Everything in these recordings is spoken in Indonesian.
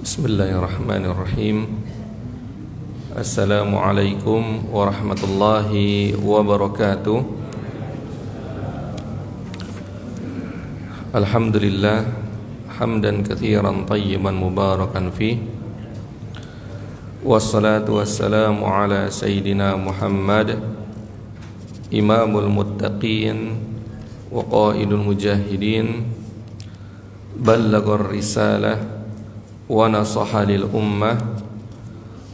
Bismillahirrahmanirrahim. Assalamualaikum warahmatullahi wabarakatuh. Alhamdulillah hamdan katsiran tayyiban mubarakan fih. Wassalatu wassalamu ala sayyidina Muhammad imamul muttaqin wa qaidul mujahidin, ballaghar risalah wa nasaha lil ummah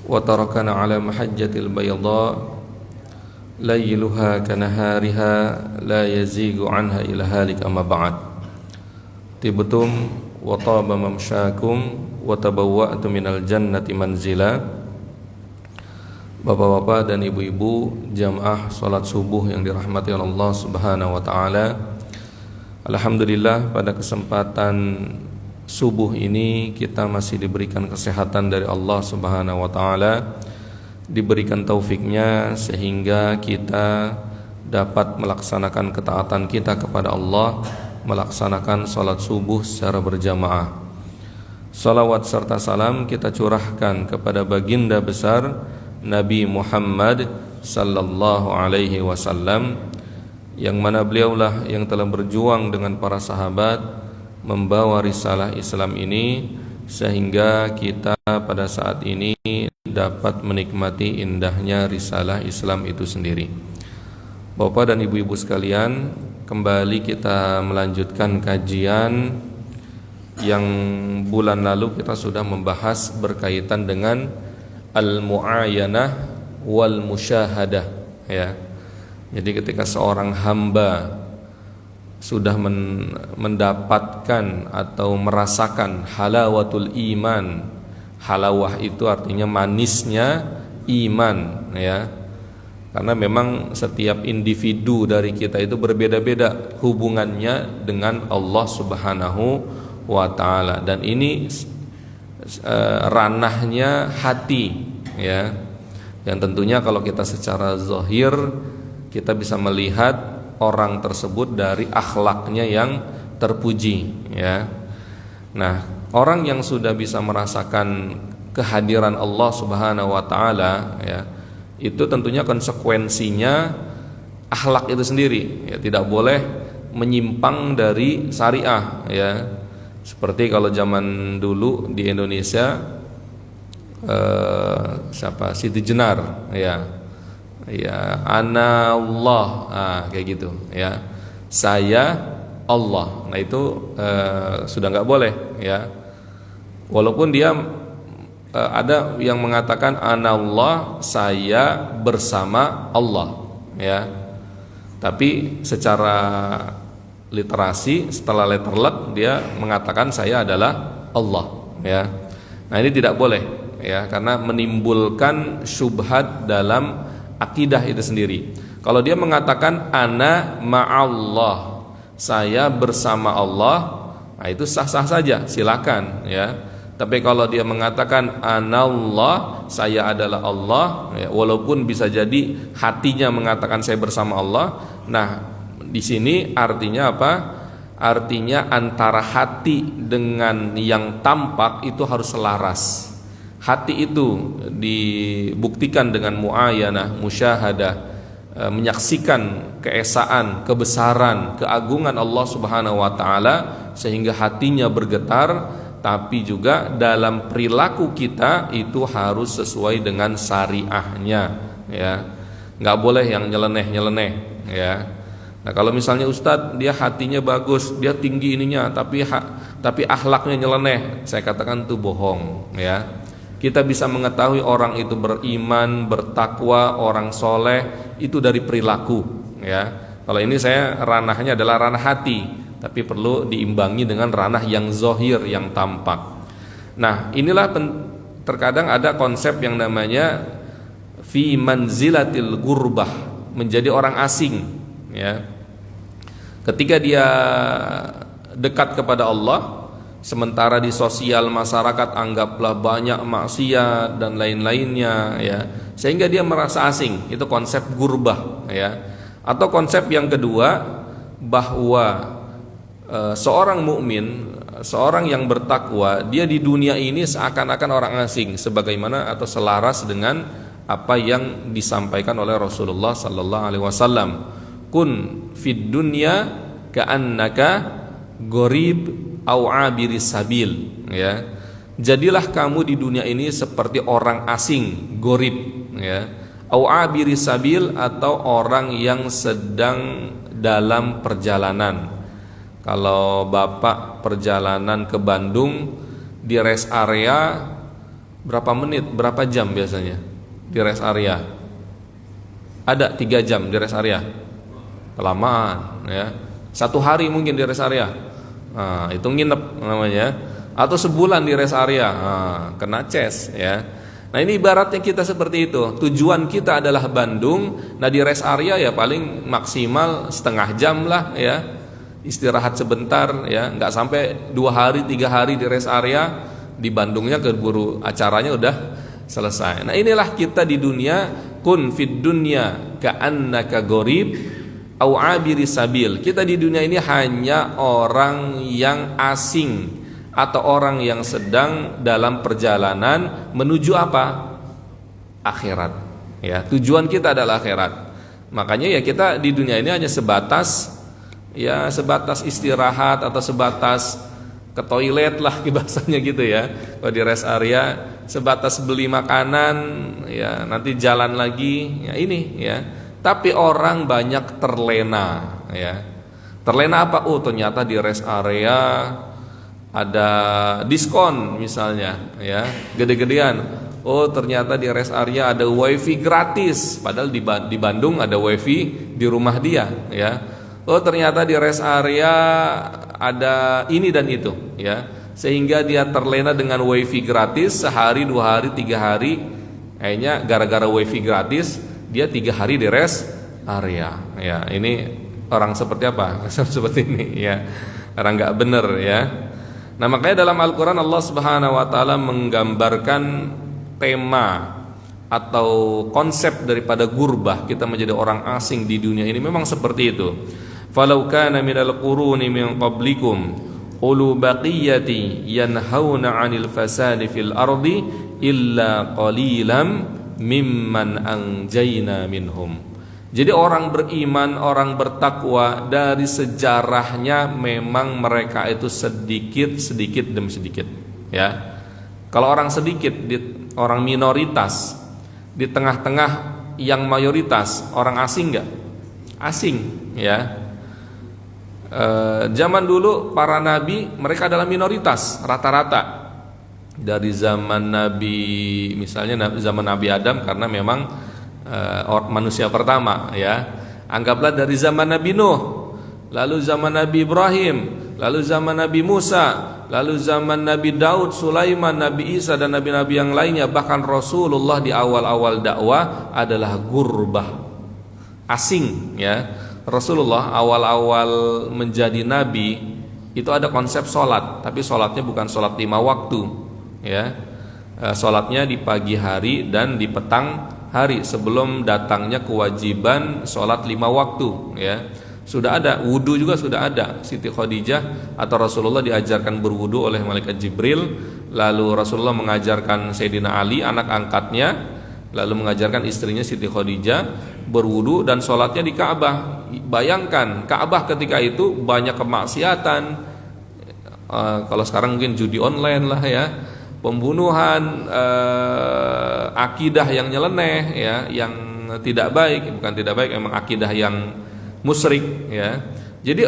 wa tarakana ala mahajjatil bayda layluha kanahariha la yazigu anha ila halik amma ba'd. Tibtum wa taba mamsyakum wa tabawwa'tum minal jannati manzila. Bapak-bapak dan ibu-ibu jamaah salat subuh yang dirahmati oleh Allah Subhanahu wa taala. Alhamdulillah, pada kesempatan subuh ini kita masih diberikan kesehatan dari Allah Subhanahu wa taala, diberikan taufiknya sehingga kita dapat melaksanakan ketaatan kita kepada Allah, melaksanakan salat subuh secara berjamaah. Salawat serta salam kita curahkan kepada baginda besar Nabi Muhammad sallallahu alaihi wasallam, yang mana beliaulah yang telah berjuang dengan para sahabat membawa risalah Islam ini sehingga kita pada saat ini dapat menikmati indahnya risalah Islam itu sendiri. Bapak dan ibu-ibu sekalian, kembali kita melanjutkan kajian yang bulan lalu kita sudah membahas berkaitan dengan al-mu'ayanah wal musyahadah, ya. Jadi ketika seorang hamba sudah mendapatkan atau merasakan halawatul iman. Halawah itu artinya manisnya iman, ya. Karena memang setiap individu dari kita itu berbeda-beda hubungannya dengan Allah Subhanahu wa taala, dan ini ranahnya hati, ya. Yang tentunya kalau kita secara zahir kita bisa melihat orang tersebut dari akhlaknya yang terpuji, ya. Nah, orang yang sudah bisa merasakan kehadiran Allah Subhanahu wa taala, ya, itu tentunya konsekuensinya akhlak itu sendiri, ya, tidak boleh menyimpang dari syariah, ya. Seperti kalau zaman dulu di Indonesia Siti Jenar, ya. Ya, ana Allah, kayak gitu, ya. Saya Allah. Nah itu sudah nggak boleh, ya. Walaupun dia ada yang mengatakan ana Allah, saya bersama Allah, ya. Tapi secara literasi setelah letter luck dia mengatakan saya adalah Allah, ya. Nah ini tidak boleh, ya, karena menimbulkan syubhat dalam akidah itu sendiri. Kalau dia mengatakan ana ma'allah, saya bersama Allah, nah itu sah-sah saja, silakan, ya. Tapi kalau dia mengatakan anallah, saya adalah Allah, ya, walaupun bisa jadi hatinya mengatakan saya bersama Allah. Nah, di sini artinya apa? Artinya antara hati dengan yang tampak itu harus selaras. Hati itu dibuktikan dengan mu'ayanah, musyahadah, menyaksikan keesaan, kebesaran, keagungan Allah Subhanahu wa taala sehingga hatinya bergetar, tapi juga dalam perilaku kita itu harus sesuai dengan syariahnya, ya. Enggak boleh yang nyeleneh-nyeleneh, ya. Nah, kalau misalnya ustadz dia hatinya bagus, dia tinggi ininya, tapi akhlaknya nyeleneh, saya katakan itu bohong, ya. Kita bisa mengetahui orang itu beriman, bertakwa, orang soleh itu dari perilaku, ya. Kalau ini saya ranahnya adalah ranah hati, tapi perlu diimbangi dengan ranah yang zohir, yang tampak. Nah, inilah terkadang ada konsep yang namanya fi manzilatil gurbah, menjadi orang asing, ya. Ketika dia dekat kepada Allah, sementara di sosial masyarakat anggaplah banyak maksiat dan lain-lainnya, ya, sehingga dia merasa asing. Itu konsep gurbah, ya. Atau konsep yang kedua, bahwa seorang mukmin seorang yang bertakwa, dia di dunia ini seakan-akan orang asing, sebagaimana atau selaras dengan apa yang disampaikan oleh Rasulullah sallallahu alaihi wasallam. Kun fid dunya ka'annaka gharib au abiris sabil, ya. Jadilah kamu di dunia ini seperti orang asing, gharib, ya. Au abiris sabil, atau orang yang sedang dalam perjalanan. Kalau Bapak perjalanan ke Bandung, di rest area berapa menit, berapa jam biasanya di rest area? Ada 3 jam di rest area, kelamaan, ya. 1 hari mungkin di rest area, nah, itu nginep namanya. Atau sebulan di rest area, kena ces, ya. Nah, ini ibaratnya kita seperti itu. Tujuan kita adalah Bandung, nah di rest area ya paling maksimal setengah jam lah, ya, istirahat sebentar, ya, nggak sampai 2 hari 3 hari di rest area. Di Bandungnya keburu acaranya udah selesai. Nah, inilah kita di dunia. Kun fid dunya ka'annaka gharib au abiri sabil. Kita di dunia ini hanya orang yang asing atau orang yang sedang dalam perjalanan menuju apa? Akhirat, ya. Tujuan kita adalah akhirat. Makanya ya kita di dunia ini hanya sebatas, ya, sebatas istirahat atau sebatas ke toilet lah bahasanya gitu, ya. Kalau di rest area sebatas beli makanan, ya, nanti jalan lagi, ya, ini, ya. Tapi orang banyak terlena, ya. Terlena apa? Oh, ternyata di rest area ada diskon misalnya, ya, gede-gedean. Oh, ternyata di rest area ada wifi gratis, padahal di Bandung ada wifi di rumah dia, ya. Oh, ternyata di rest area ada ini dan itu, ya, sehingga dia terlena dengan wifi gratis sehari, 2 hari, 3 hari. Kayaknya gara-gara wifi gratis dia 3 hari di rest area, ya. Ini orang seperti apa? Seperti ini, ya, orang nggak bener, ya. Nah, makanya dalam Al-Quran Allah Subhanahu wa Ta'ala menggambarkan tema atau konsep daripada gurbah, kita menjadi orang asing di dunia ini, memang seperti itu. Falau kana minal quruni min qablikum ulu baqiyati yanhauna 'anil fasadi fil ardi illa qalilam mimman anjayna minhum. Jadi orang beriman, orang bertakwa, dari sejarahnya memang mereka itu sedikit demi sedikit, ya. Kalau orang sedikit, orang minoritas di tengah-tengah yang mayoritas, orang asing enggak? Asing, ya. Zaman dulu para nabi mereka adalah minoritas rata-rata. Dari zaman Nabi, misalnya zaman Nabi Adam, karena memang manusia pertama, ya. Anggaplah dari zaman Nabi Nuh, lalu zaman Nabi Ibrahim, lalu zaman Nabi Musa, lalu zaman Nabi Daud, Sulaiman, Nabi Isa, dan nabi-nabi yang lainnya. Bahkan Rasulullah di awal-awal dakwah adalah gurbah, asing, ya. Rasulullah awal-awal menjadi nabi itu ada konsep sholat, tapi sholatnya bukan sholat 5 waktu, ya. Sholatnya di pagi hari dan di petang hari, sebelum datangnya kewajiban sholat 5 waktu, ya. Sudah ada, wudu juga sudah ada. Siti Khadijah atau Rasulullah diajarkan berwudu oleh malaikat Jibril. Lalu Rasulullah mengajarkan Sayyidina Ali, anak angkatnya, lalu mengajarkan istrinya Siti Khadijah berwudu dan sholatnya di Ka'bah. Bayangkan, Ka'bah ketika itu banyak kemaksiatan. Kalau sekarang mungkin judi online lah, ya, pembunuhan, akidah yang nyeleneh, ya, yang tidak baik, bukan tidak baik, emang akidah yang musyrik, ya. Jadi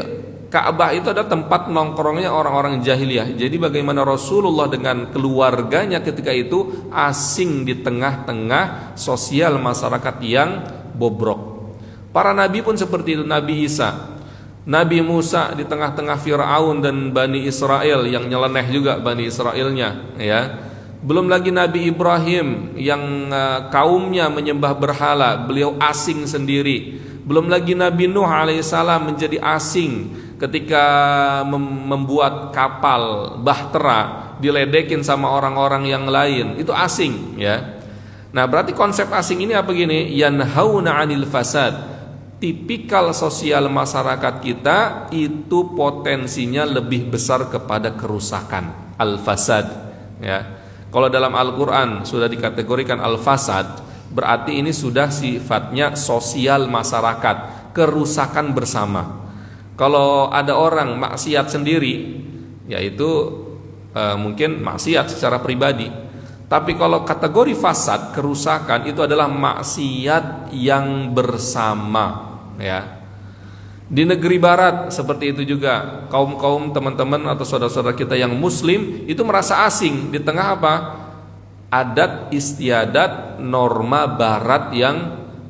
Ka'bah itu ada tempat nongkrongnya orang-orang jahiliyah. Jadi bagaimana Rasulullah dengan keluarganya ketika itu asing di tengah-tengah sosial masyarakat yang bobrok. Para nabi pun seperti itu. Nabi Isa, Nabi Musa di tengah-tengah Fir'aun dan Bani Israel yang nyeleneh juga Bani Israelnya, ya. Belum lagi Nabi Ibrahim yang kaumnya menyembah berhala, beliau asing sendiri. Belum lagi Nabi Nuh alaihissalam menjadi asing ketika membuat kapal bahtera, diledekin sama orang-orang yang lain, itu asing, ya. Nah, berarti konsep asing ini apa gini? Yanhauna 'anil fasad, tipikal sosial masyarakat kita itu potensinya lebih besar kepada kerusakan, al-fasad, ya. Kalau dalam Al-Qur'an sudah dikategorikan al-fasad, berarti ini sudah sifatnya sosial masyarakat, kerusakan bersama. Kalau ada orang maksiat sendiri, yaitu mungkin maksiat secara pribadi. Tapi kalau kategori fasad, kerusakan, itu adalah maksiat yang bersama, ya. Di negeri barat seperti itu juga, kaum-kaum teman-teman atau saudara-saudara kita yang muslim itu merasa asing di tengah apa? Adat istiadat norma barat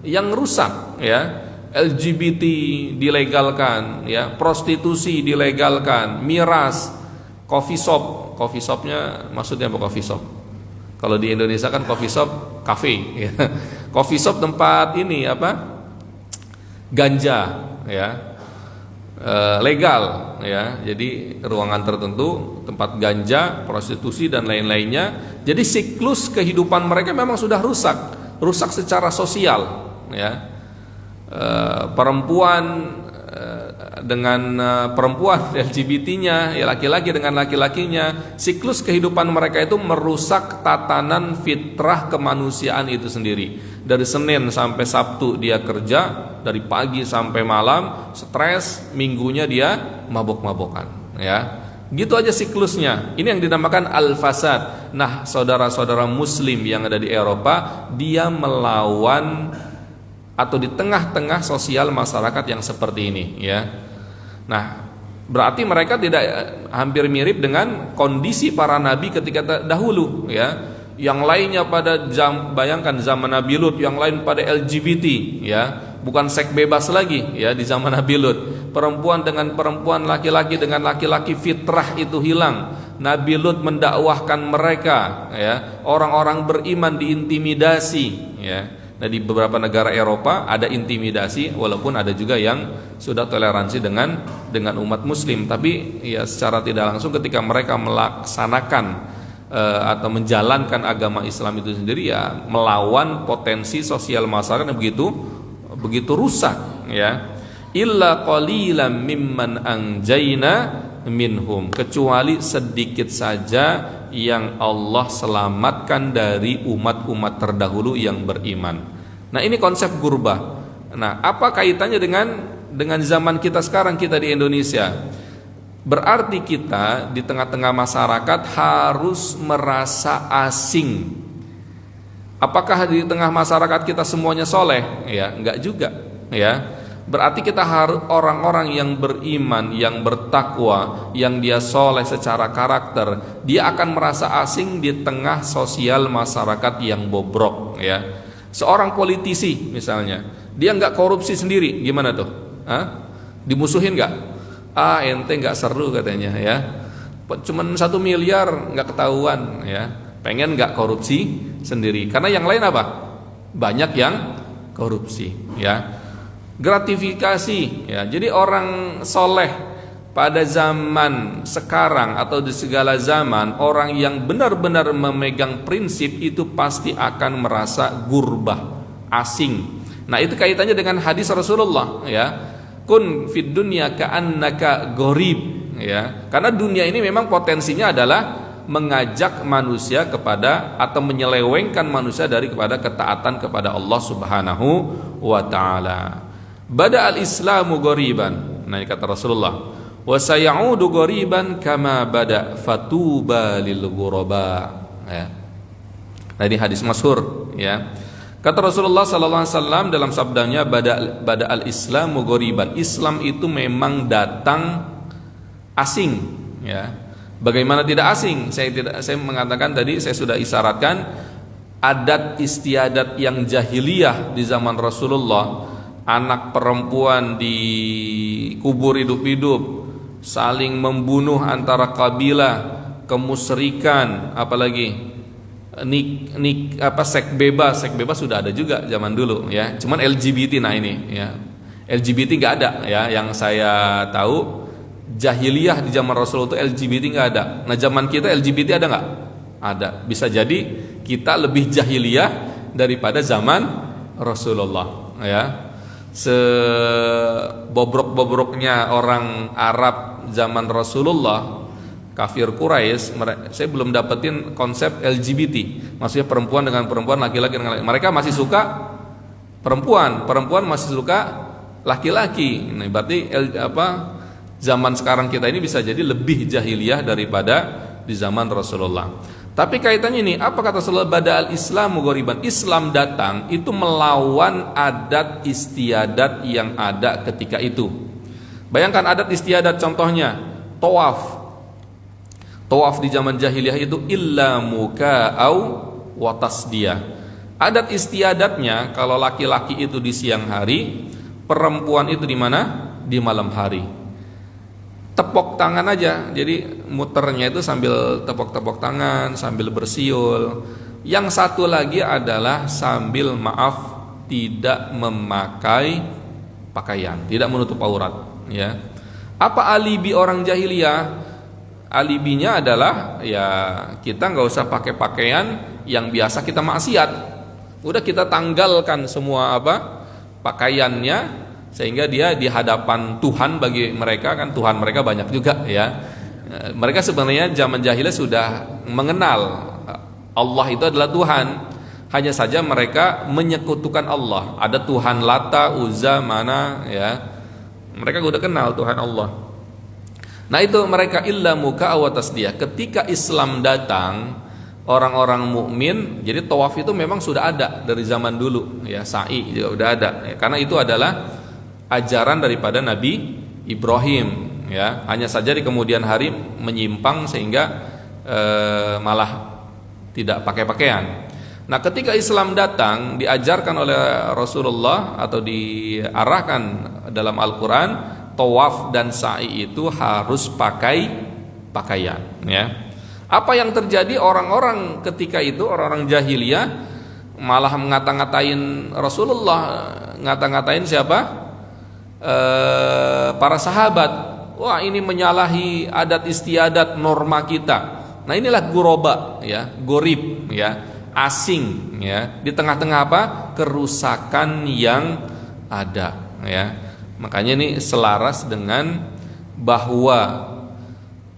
yang rusak, ya. LGBT dilegalkan, ya, prostitusi dilegalkan, miras, coffee shopnya maksudnya apa coffee shop? Kalau di Indonesia kan coffee shop cafe, ya. Coffee shop tempat ini apa? Ganja, ya, legal, ya. Jadi ruangan tertentu tempat ganja, prostitusi dan lain-lainnya. Jadi siklus kehidupan mereka memang sudah rusak secara sosial, ya. Perempuan dengan perempuan, LGBT-nya, ya, laki-laki dengan laki-lakinya, siklus kehidupan mereka itu merusak tatanan fitrah kemanusiaan itu sendiri. Dari Senin sampai Sabtu dia kerja, dari pagi sampai malam stres, minggunya dia mabok-mabokan, ya. Gitu aja siklusnya. Ini yang dinamakan al-fasad. Nah, saudara-saudara muslim yang ada di Eropa, dia melawan atau di tengah-tengah sosial masyarakat yang seperti ini, ya. Nah, berarti mereka tidak hampir mirip dengan kondisi para nabi ketika dahulu, ya. Yang lainnya pada bayangkan zaman Nabi Lut, yang lain pada LGBT, ya. Bukan seks bebas lagi, ya, di zaman Nabi Lut. Perempuan dengan perempuan, laki-laki dengan laki-laki, fitrah itu hilang. Nabi Lut mendakwahkan mereka, ya. Orang-orang beriman diintimidasi, ya. Nah, di beberapa negara Eropa ada intimidasi, walaupun ada juga yang sudah toleransi dengan umat muslim. Tapi ya secara tidak langsung ketika mereka melaksanakan atau menjalankan agama Islam itu sendiri, ya melawan potensi sosial masyarakat yang begitu rusak, ya. Illa qalilan mimman anjayna minhum, kecuali sedikit saja yang Allah selamatkan dari umat-umat terdahulu yang beriman. Nah, ini konsep gurbah. Nah, apa kaitannya dengan zaman kita sekarang, kita di Indonesia? Berarti kita di tengah-tengah masyarakat harus merasa asing. Apakah di tengah masyarakat kita semuanya soleh? Ya, enggak juga, ya. Berarti kita harus orang-orang yang beriman, yang bertakwa, yang dia soleh secara karakter, dia akan merasa asing di tengah sosial masyarakat yang bobrok, ya. Seorang politisi misalnya, dia nggak korupsi sendiri, gimana tuh? Dimusuhin nggak? Ente nggak seru katanya, ya. Cuman 1 miliar nggak ketahuan, ya. Pengen nggak korupsi sendiri? Karena yang lain apa? Banyak yang korupsi, ya. Gratifikasi, ya. Jadi orang soleh pada zaman sekarang atau di segala zaman, orang yang benar-benar memegang prinsip itu pasti akan merasa gurbah, asing. Nah, itu kaitannya dengan hadis Rasulullah, ya. Kun fid dunya ka'annaka gharib, ya. Karena dunia ini memang potensinya adalah mengajak manusia kepada atau menyelewengkan manusia kepada ketaatan kepada Allah Subhanahu wa taala. Bada al-islamu ghariban. Nah, ini kata Rasulullah, wa sayaudu ghariban kama bada fatuba lil ghuraba, ya. Nah, ini hadis masyhur, ya. Kata Rasulullah sallallahu alaihi wasallam dalam sabdanya, bada al-islamu ghariban. Islam itu memang datang asing, ya. Bagaimana tidak asing? Saya mengatakan tadi, saya sudah isyaratkan adat istiadat yang jahiliyah di zaman Rasulullah. Anak perempuan dikubur hidup-hidup, saling membunuh antara kabilah, kemusyrikan, apalagi seks bebas sudah ada juga zaman dulu, ya. Cuman LGBT, nah ini, ya, LGBT nggak ada, ya. Yang saya tahu jahiliyah di zaman Rasulullah itu LGBT nggak ada. Nah, zaman kita LGBT ada nggak? Ada. Bisa jadi kita lebih jahiliyah daripada zaman Rasulullah, ya. sebobrok-bobroknya orang Arab zaman Rasulullah, kafir Quraisy, saya belum dapetin konsep LGBT. Maksudnya perempuan dengan perempuan, laki-laki dengan laki. Mereka masih suka perempuan masih suka laki-laki. Nah, berarti zaman sekarang kita ini bisa jadi lebih jahiliyah daripada di zaman Rasulullah. Tapi kaitannya ini, apa kata Rasulullah? Bada al-Islamu ghoriban. Islam datang itu melawan adat istiadat yang ada ketika itu. Bayangkan adat istiadat, contohnya tawaf. Tawaf di zaman jahiliyah itu illa muka'au wa tasdiyah. Adat istiadatnya, kalau laki-laki itu di siang hari, perempuan itu di mana? Di malam hari. Tepok tangan aja, jadi muternya itu sambil tepok-tepok tangan, sambil bersiul. Yang satu lagi adalah sambil tidak memakai pakaian, tidak menutup aurat, ya. Apa alibi orang jahiliyah? Alibinya adalah ya kita nggak usah pakai pakaian yang biasa kita maksiat. Udah kita tanggalkan semua pakaiannya, sehingga dia di hadapan Tuhan, bagi mereka kan Tuhan mereka banyak juga, ya. Mereka sebenarnya zaman jahiliyah sudah mengenal Allah itu adalah Tuhan. Hanya saja mereka menyekutukan Allah. Ada Tuhan Lata, Uzza, Mana, ya. Mereka sudah kenal Tuhan Allah. Nah, itu mereka illa muka wa tasdiyah. Ketika Islam datang, orang-orang mukmin, jadi tawaf itu memang sudah ada dari zaman dulu, ya. Sa'i juga udah ada, ya. Karena itu adalah ajaran daripada Nabi Ibrahim, ya. Hanya saja di kemudian hari menyimpang sehingga malah tidak pakai pakaian. Nah, ketika Islam datang, diajarkan oleh Rasulullah atau diarahkan dalam Al-Quran, tawaf dan sa'i itu harus pakai pakaian, ya. Apa yang terjadi? Orang-orang ketika itu, orang-orang jahiliyah malah ngata-ngatain Rasulullah, ngata-ngatain siapa? Para sahabat. Wah, ini menyalahi adat istiadat norma kita. Nah, inilah guroba, ya, gorib, ya, asing, ya, di tengah-tengah kerusakan yang ada, ya. Makanya ini selaras dengan bahwa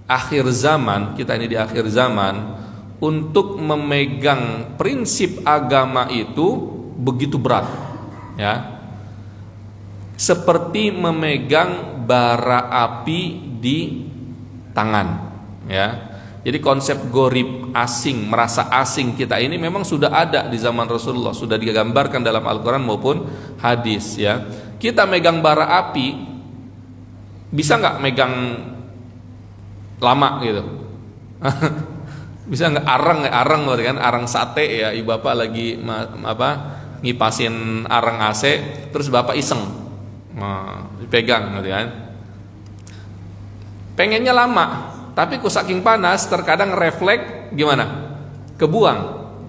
akhir zaman, kita ini di akhir zaman, untuk memegang prinsip agama itu begitu berat, ya. Seperti memegang bara api di tangan, ya. Jadi konsep gorib, asing, merasa asing kita ini memang sudah ada di zaman Rasulullah, sudah digambarkan dalam Al-Quran maupun hadis, ya. Kita megang bara api, bisa nggak megang lama gitu? Bisa nggak arang berarti kan, arang sate, ya. Ibu bapak lagi ngipasin arang AC, terus bapak iseng, dipegang gitu kan. Pengennya lama, tapi saking panas terkadang refleks gimana? Kebuang,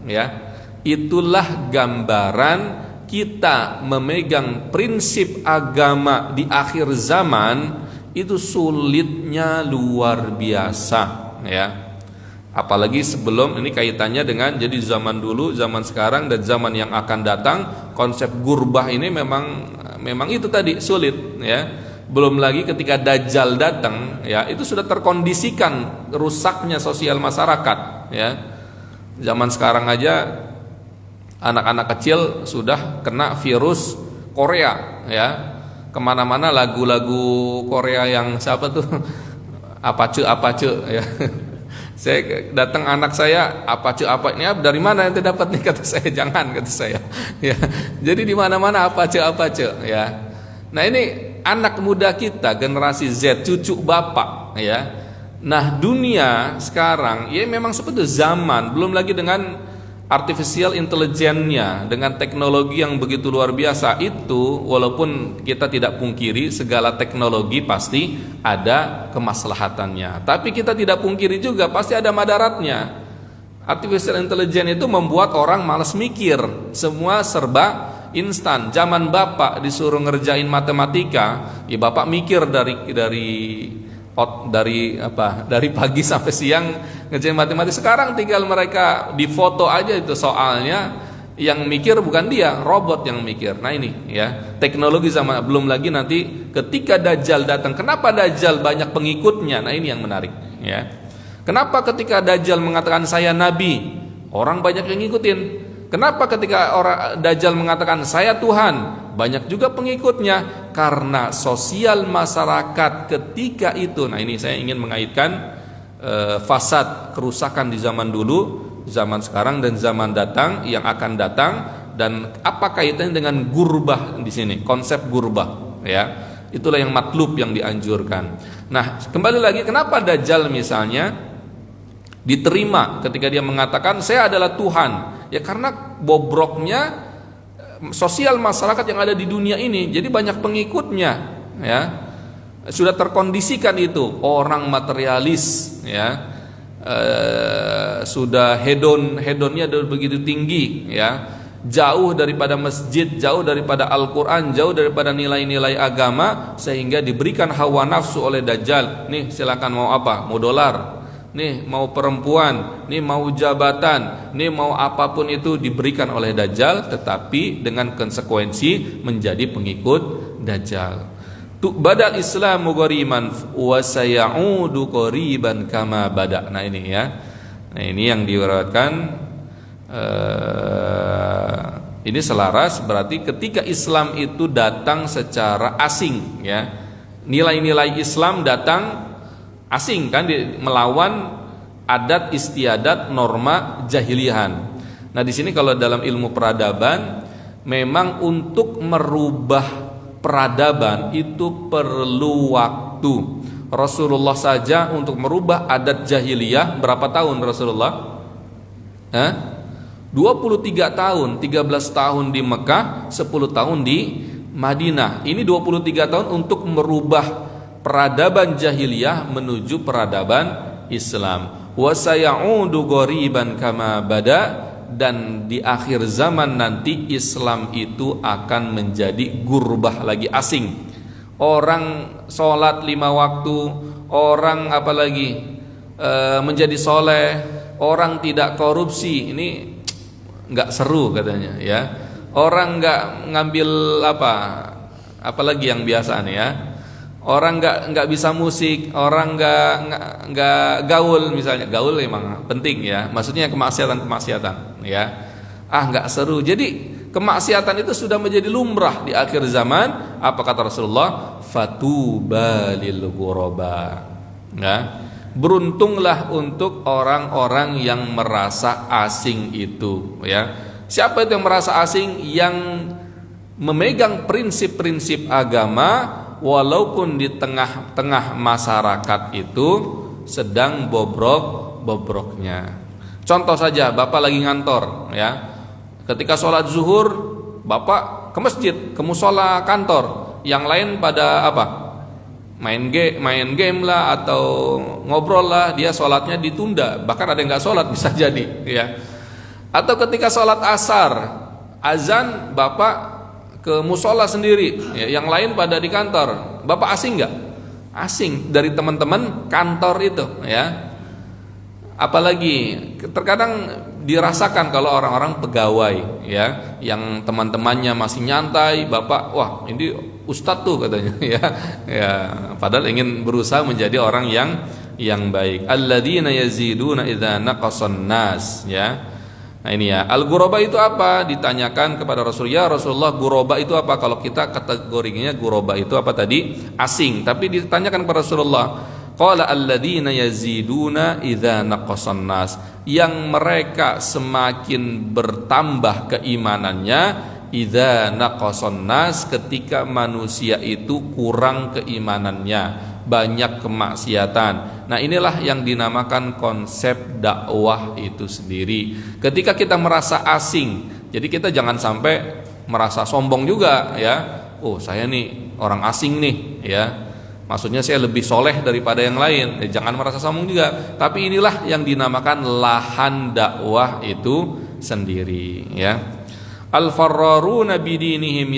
ya. Itulah gambaran kita memegang prinsip agama di akhir zaman itu sulitnya luar biasa, ya. Apalagi sebelum ini, kaitannya dengan jadi zaman dulu, zaman sekarang dan zaman yang akan datang, konsep gurbah ini memang itu tadi sulit, ya. Belum lagi ketika Dajjal datang, ya, itu sudah terkondisikan rusaknya sosial masyarakat, ya. Zaman sekarang aja anak-anak kecil sudah kena virus Korea, ya. Kemana-mana lagu-lagu Korea yang siapa tuh, apace, ya. Saya datang, anak saya apace, ini dari mana ente dapat nih, kata saya. Jangan, kata saya, ya. Jadi di mana-mana apace, ya. Nah, ini anak muda kita, generasi Z, cucu bapak, ya. Nah, dunia sekarang ya memang seperti zaman, belum lagi dengan artificial intelligence-nya, dengan teknologi yang begitu luar biasa itu. Walaupun kita tidak pungkiri segala teknologi pasti ada kemaslahatannya, tapi kita tidak pungkiri juga pasti ada madaratnya. Artificial intelligence itu membuat orang malas mikir, semua serba instan. Zaman bapak disuruh ngerjain matematika, ya bapak mikir dari pagi sampai siang ngerjain matematika. Sekarang tinggal mereka difoto aja itu soalnya, Yang mikir bukan dia, robot yang mikir. Nah ini ya, teknologi zaman, belum lagi nanti ketika Dajjal datang. Kenapa Dajjal banyak pengikutnya? Nah ini yang menarik ya. Kenapa ketika Dajjal mengatakan saya nabi, orang banyak yang ngikutin? Kenapa ketika orang Dajjal mengatakan saya Tuhan, banyak juga pengikutnya? Karena sosial masyarakat ketika itu. Nah ini saya ingin mengaitkan fasad, kerusakan di zaman dulu, zaman sekarang dan zaman datang yang akan datang, dan apa kaitannya dengan gurbah di sini, konsep gurbah ya. Itulah yang matlub, yang dianjurkan. Nah, kembali lagi kenapa Dajjal misalnya diterima ketika dia mengatakan saya adalah Tuhan? Ya karena bobroknya sosial masyarakat yang ada di dunia ini. Jadi banyak pengikutnya ya. Sudah terkondisikan itu, orang materialis ya. Sudah hedonnya sudah begitu tinggi ya, jauh daripada masjid, jauh daripada Al-Quran, jauh daripada nilai-nilai agama, sehingga diberikan hawa nafsu oleh Dajjal. Nih silakan mau apa, mau dolar, nih mau perempuan, nih mau jabatan, nih mau apapun itu diberikan oleh Dajjal, tetapi dengan konsekuensi menjadi pengikut Dajjal. Badal Islamu ghariban wa sayaudu qariban kama bada. Nah ini ya. Nah ini yang diriwayatkan, ini selaras berarti ketika Islam itu datang secara asing ya. Nilai-nilai Islam datang asing kan, melawan adat istiadat norma jahiliyahan. Nah di sini kalau dalam ilmu peradaban memang untuk merubah peradaban itu perlu waktu. Rasulullah saja untuk merubah adat jahiliyah berapa tahun Rasulullah? 23 tahun, 13 tahun di Mekah, 10 tahun di Madinah. Ini 23 tahun untuk merubah peradaban jahiliyah menuju peradaban Islam. Wa sayaudu ghariban kama bada. Dan di akhir zaman nanti Islam itu akan menjadi gurbah lagi, asing. Orang sholat 5 waktu, orang apalagi menjadi soleh, orang tidak korupsi. Ini nggak seru katanya ya. Orang nggak ngambil apalagi yang biasa nih ya. Orang nggak bisa musik, orang nggak gaul misalnya. Gaul emang penting ya, maksudnya kemaksiatan ya. Nggak seru. Jadi kemaksiatan itu sudah menjadi lumrah di akhir zaman. Apa kata Rasulullah? Fatuba lil ghuraba. Ya. Beruntunglah untuk orang-orang yang merasa asing itu ya. Siapa itu yang merasa asing? Yang memegang prinsip-prinsip agama walaupun di tengah-tengah masyarakat itu sedang bobrok-bobroknya. Contoh saja, Bapak lagi ngantor ya. Ketika sholat zuhur, Bapak ke masjid, ke musola kantor. Yang lain pada apa? Main game lah atau ngobrol lah, dia sholatnya ditunda. Bahkan ada yang nggak sholat bisa jadi ya. Atau ketika sholat asar, azan, Bapak ke musola sendiri ya, yang lain pada di kantor. Bapak asing nggak? Asing dari teman-teman kantor itu ya. Apalagi terkadang dirasakan kalau orang-orang pegawai ya, yang teman-temannya masih nyantai, Bapak wah ini ustadz tuh katanya ya. Ya, padahal ingin berusaha menjadi orang yang baik. Alladzina yaziduna idza naqasan nas ya. Nah ini ya, al-ghuraba itu apa? Ditanyakan kepada Rasul, ya Rasulullah, ghuraba itu apa? Kalau kita kategorinya ghuraba itu apa tadi? Asing. Tapi ditanyakan kepada Rasulullah, qala alladzina yaziduna idza naqasan nas, yang mereka semakin bertambah keimanannya idza naqasan nas, ketika manusia itu kurang keimanannya, banyak kemaksiatan. Nah inilah yang dinamakan konsep dakwah itu sendiri. Ketika kita merasa asing, jadi kita jangan sampai merasa sombong juga ya. Oh saya nih orang asing nih ya, maksudnya saya lebih soleh daripada yang lain. Jangan merasa sombong juga. Tapi inilah yang dinamakan lahan dakwah itu sendiri ya. Al-farraruna bidinihim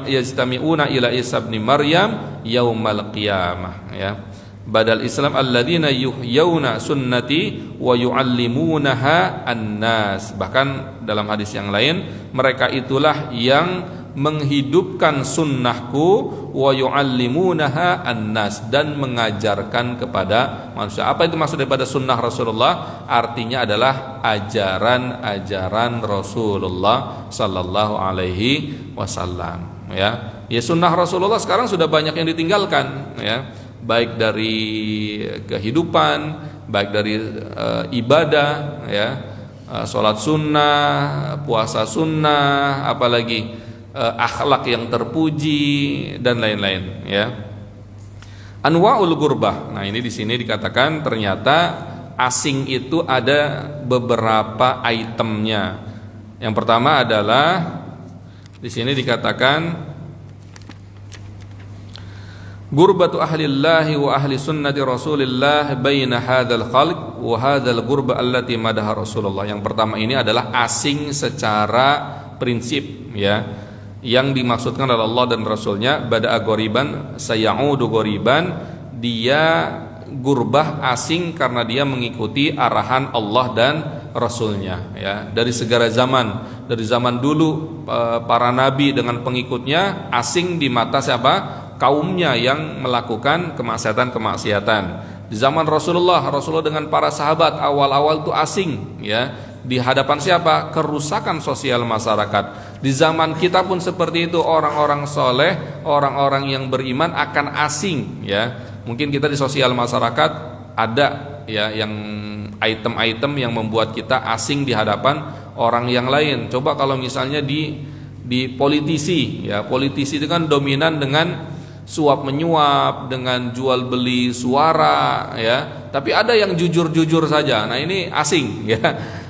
yajtami'una ila Isa ibn Maryam yaumal qiyamah ya. badal Islam alladzina yuhyawna sunnati wa yuallimunaha annas. Bahkan dalam hadis yang lain, mereka itulah yang menghidupkan sunnahku wa yuallimunaha annas, dan mengajarkan kepada manusia. Apa itu maksud daripada sunnah Rasulullah? Artinya adalah ajaran-ajaran Rasulullah sallallahu alaihi wasallam, ya. Ya, sunnah Rasulullah sekarang sudah banyak yang ditinggalkan, ya, baik dari kehidupan, baik dari ibadah, ya, sholat sunnah, puasa sunnah, apalagi akhlak yang terpuji dan lain-lain, ya. Anwa'ul gurbah. Nah, ini di sini dikatakan ternyata asing itu ada beberapa itemnya. Yang pertama adalah di sini dikatakan gurbatu ahlillahi wa ahli sunnati rasulillah baina hadzal khalq wa hadzal gurba allati madaha Rasulullah. Yang pertama ini adalah asing secara prinsip, ya. Yang dimaksudkan oleh Allah dan Rasulnya, bada'a ghoriban sayaudu ghoriban, dia gurbah asing karena dia mengikuti arahan Allah dan Rasulnya, ya. Dari segala zaman, dari zaman dulu para nabi dengan pengikutnya asing di mata siapa? Kaumnya yang melakukan kemaksiatan-kemaksiatan. Di zaman Rasulullah dengan para sahabat awal-awal itu asing, ya, di hadapan siapa? Kerusakan sosial masyarakat. Di zaman kita pun seperti itu, orang-orang soleh, orang-orang yang beriman akan asing, ya. Mungkin kita di sosial masyarakat ada, ya, yang item-item yang membuat kita asing di hadapan orang yang lain. Coba kalau misalnya di politisi, ya, politisi itu kan dominan dengan suap menyuap, dengan jual beli suara, ya. Tapi ada yang jujur-jujur saja. Nah, ini asing, ya.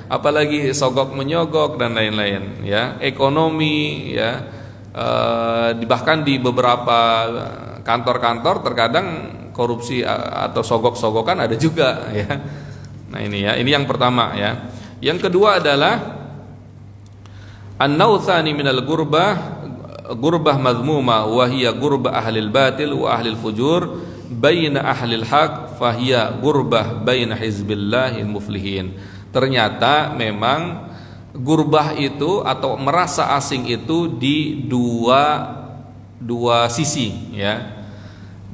Apalagi sogok menyogok dan lain-lain, ya. Ekonomi, ya. Bahkan di beberapa kantor-kantor terkadang korupsi atau sogok-sogokan ada juga, ya. Nah, ini, ya. Ini yang pertama, ya. Yang kedua adalah an-nautsani minal gurbah madhmuma wa hiya gurbah ahlil batil wa ahlil fujur baina ahlil haq fahiya gurbah baina hizbillahil muflihin. Ternyata memang gurbah itu atau merasa asing itu di dua sisi, ya.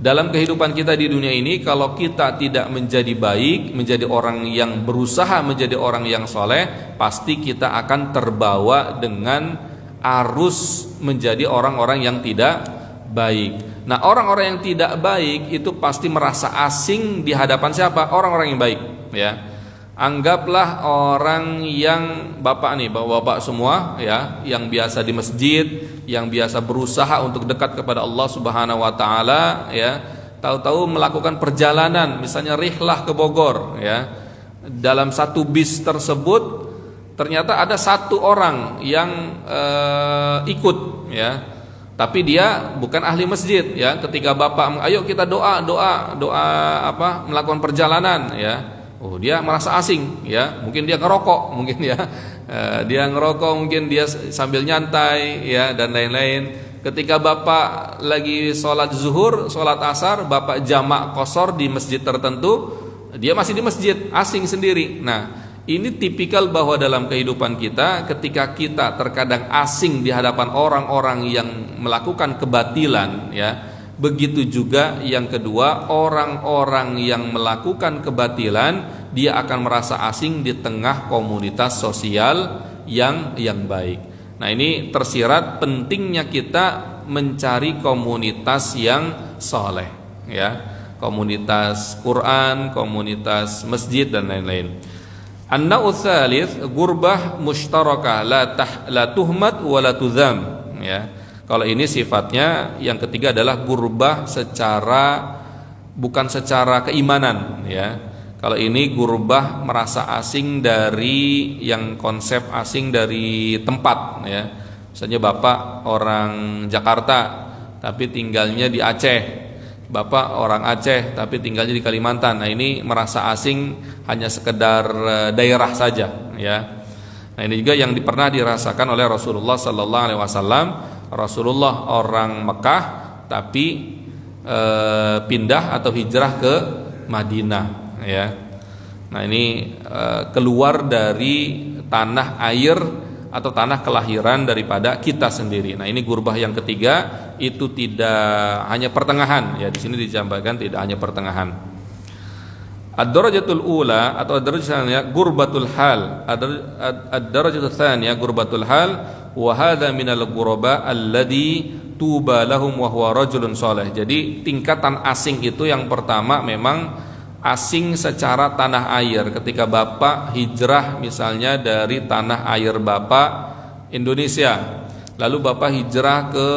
Dalam kehidupan kita di dunia ini, kalau kita tidak menjadi baik, menjadi orang yang berusaha menjadi orang yang soleh, pasti kita akan terbawa dengan arus menjadi orang-orang yang tidak baik. Nah, orang-orang yang tidak baik itu pasti merasa asing di hadapan siapa? Orang-orang yang baik, ya. Anggaplah orang yang bapak semua, ya, yang biasa di masjid, yang biasa berusaha untuk dekat kepada Allah Subhanahu wa taala, ya. Tahu-tahu melakukan perjalanan, misalnya rihlah ke Bogor, ya. Dalam satu bis tersebut ternyata ada satu orang yang ikut, ya, tapi dia bukan ahli masjid, ya. Ketika bapak, ayo kita doa melakukan perjalanan, ya. Oh, dia merasa asing, ya. Mungkin dia ngerokok, mungkin, ya. Dia ngerokok, mungkin dia sambil nyantai, ya, dan lain-lain. Ketika bapak lagi sholat zuhur, sholat asar, bapak jamak qashar di masjid tertentu, dia masih di masjid, asing sendiri. Nah, ini tipikal bahwa dalam kehidupan kita, ketika kita terkadang asing di hadapan orang-orang yang melakukan kebatilan, ya, begitu juga yang kedua, orang-orang yang melakukan kebatilan, dia akan merasa asing di tengah komunitas sosial yang baik. Nah, ini tersirat pentingnya kita mencari komunitas yang soleh, ya, komunitas Quran, komunitas masjid dan lain-lain. An-nau'u tsalits gurbah mushtarakah la tuhmat wa la tudzam, ya. Kalau ini sifatnya yang ketiga adalah gurbah bukan secara keimanan, ya. Kalau ini gurbah merasa asing dari yang konsep asing dari tempat, ya. Misalnya bapak orang Jakarta tapi tinggalnya di Aceh. Bapak orang Aceh tapi tinggalnya di Kalimantan. Nah, ini merasa asing hanya sekedar daerah saja, ya. Nah, ini juga yang pernah dirasakan oleh Rasulullah sallallahu alaihi wasallam. Rasulullah orang Mekah tapi pindah atau hijrah ke Madinah, ya. Nah, ini keluar dari tanah air atau tanah kelahiran daripada kita sendiri. Nah, ini gurbah yang ketiga, itu tidak hanya pertengahan, ya. Di sini disampaikan tidak hanya pertengahan. Ad-darajatul ula atau ad-darajah tsaniyah gurbatul hal. Ad-darajatul tsaniyah gurbatul hal wa hadza minal ghuraba alladhi tuba lahum wa huwa rajulun shalih. Jadi tingkatan asing itu yang pertama memang asing secara tanah air. Ketika Bapak hijrah misalnya dari tanah air Bapak Indonesia, lalu Bapak hijrah ke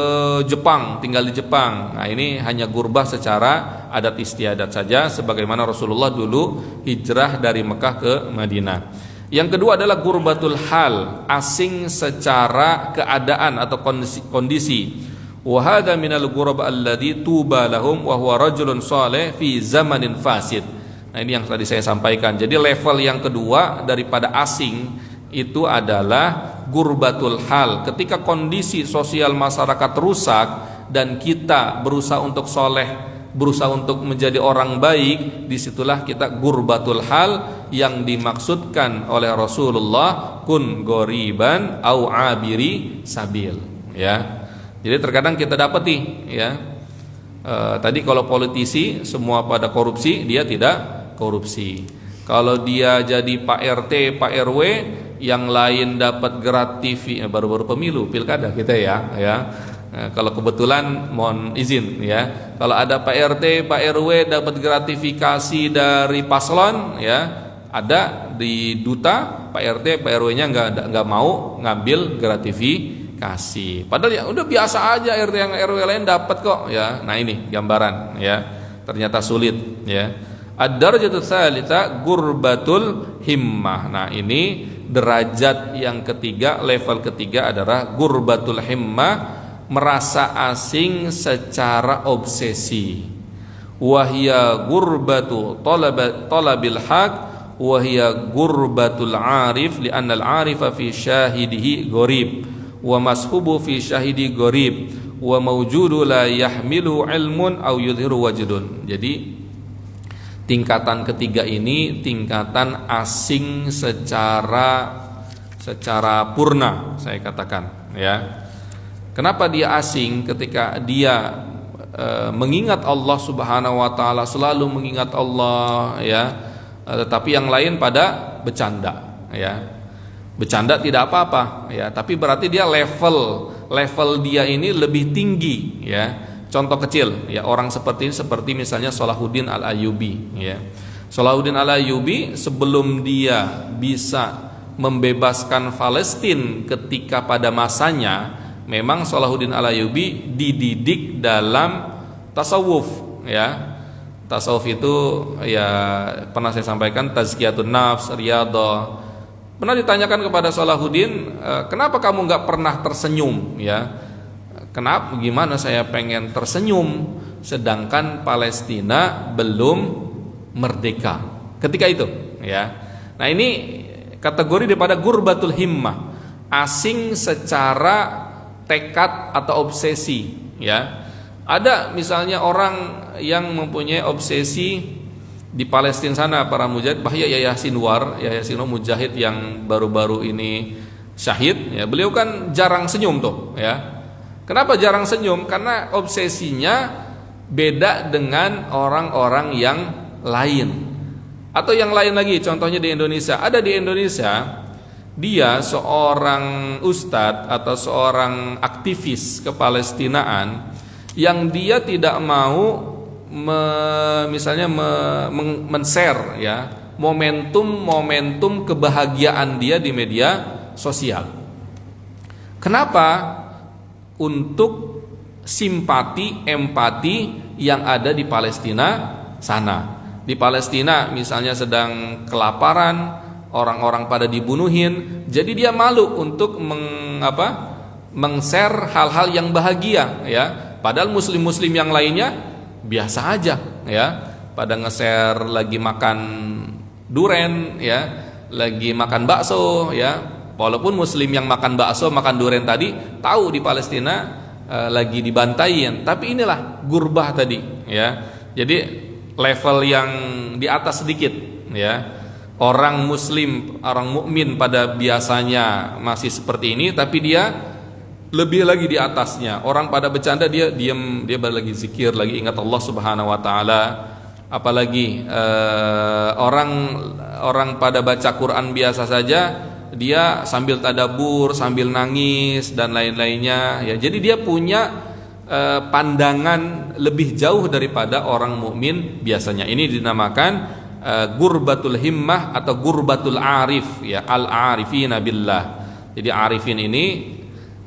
Jepang, tinggal di Jepang. Nah, ini hanya gurbah secara adat istiadat saja, sebagaimana Rasulullah dulu hijrah dari Mekah ke Madinah. Yang kedua adalah gurbatul hal, asing secara keadaan atau kondisi. Wa hadza minal ghuraba alladzi tuba lahum wa huwa rajulun shalih fi zamanin fasid. Nah, ini yang tadi saya sampaikan. Jadi level yang kedua daripada asing itu adalah gurbatul hal. Ketika kondisi sosial masyarakat rusak dan kita berusaha untuk soleh, berusaha untuk menjadi orang baik, disitulah kita gurbatul hal yang dimaksudkan oleh Rasulullah, kun goriban au abiri sabil, ya. Jadi terkadang kita dapati, ya, tadi kalau politisi semua pada korupsi, dia tidak korupsi. Kalau dia jadi Pak RT, Pak RW, yang lain dapat gratis, baru-baru pemilu pilkada kita, ya. Kalau kebetulan mohon izin, ya, kalau ada Pak RT, Pak RW dapat gratifikasi dari paslon, ya, ada di duta Pak RT, Pak RW-nya nggak mau ngambil gratifikasi. Padahal ya udah biasa aja, RT yang RW lain dapat kok, ya. Nah, ini gambaran, ya. Ternyata sulit, ya. Ad-darajatul tsalitsah gurbatul himmah. Nah, ini derajat yang ketiga, level ketiga adalah gurbatul himmah, merasa asing secara obsesi. Wahia gurbatu talabil haq, wahia gurbatul arif li'anna al-arifa fi syahidihi gharib wa mashubu fi syahidi gharib wa mawjudu la yahmilu ilmun au yudhiru wajdun. Jadi tingkatan ketiga ini tingkatan asing secara purna, saya katakan, ya. Kenapa dia asing? Ketika dia mengingat Allah Subhanahu wa taala, selalu mengingat Allah, ya. Tetapi yang lain pada bercanda, ya. Bercanda tidak apa-apa, ya, tapi berarti dia level dia ini lebih tinggi, ya. Contoh kecil, ya, orang seperti misalnya Salahuddin Al-Ayyubi, ya. Salahuddin Al-Ayyubi sebelum dia bisa membebaskan Palestina ketika pada masanya, memang Salahuddin Al-Ayyubi dididik dalam tasawuf, ya. Tasawuf itu, ya, pernah saya sampaikan, tazkiyatun nafs, riyadhah. Pernah ditanyakan kepada Salahuddin, kenapa kamu nggak pernah tersenyum, ya? Kenapa? Gimana saya pengen tersenyum sedangkan Palestina belum merdeka ketika itu, ya. Nah, ini kategori daripada gurbatul himmah, asing secara tekad atau obsesi, ya. Ada misalnya orang yang mempunyai obsesi di Palestina sana, para mujahid, bahaya Yahya Sinwar mujahid yang baru-baru ini syahid, ya. Beliau kan jarang senyum tuh, ya. Kenapa jarang senyum? Karena obsesinya beda dengan orang-orang yang lain. Atau yang lain lagi, contohnya di Indonesia. Ada di Indonesia, dia seorang ustadz atau seorang aktivis kepalestinaan yang dia tidak mau men-share, ya, momentum kebahagiaan dia di media sosial. Kenapa? Untuk simpati, empati yang ada di Palestina sana. Di Palestina misalnya sedang kelaparan, orang-orang pada dibunuhin, jadi dia malu untuk meng-share hal-hal yang bahagia, ya. Padahal muslim-muslim yang lainnya biasa aja, ya. Pada nge-share lagi makan duren, ya, lagi makan bakso, ya. Walaupun muslim yang makan bakso, makan durian tadi tahu di Palestina lagi dibantain, tapi inilah gurbah tadi ya. Jadi level yang di atas sedikit ya. Orang muslim, orang mukmin pada biasanya masih seperti ini, tapi dia lebih lagi di atasnya. Orang pada bercanda, dia diam, dia lagi zikir, lagi ingat Allah Subhanahu wa taala. Apalagi orang pada baca Quran biasa saja, dia sambil tadabur, sambil nangis dan lain-lainnya ya. Jadi dia punya pandangan lebih jauh daripada orang mukmin biasanya. Ini dinamakan gurbatul himmah atau gurbatul arif ya, al-arifina billah. Jadi arifin ini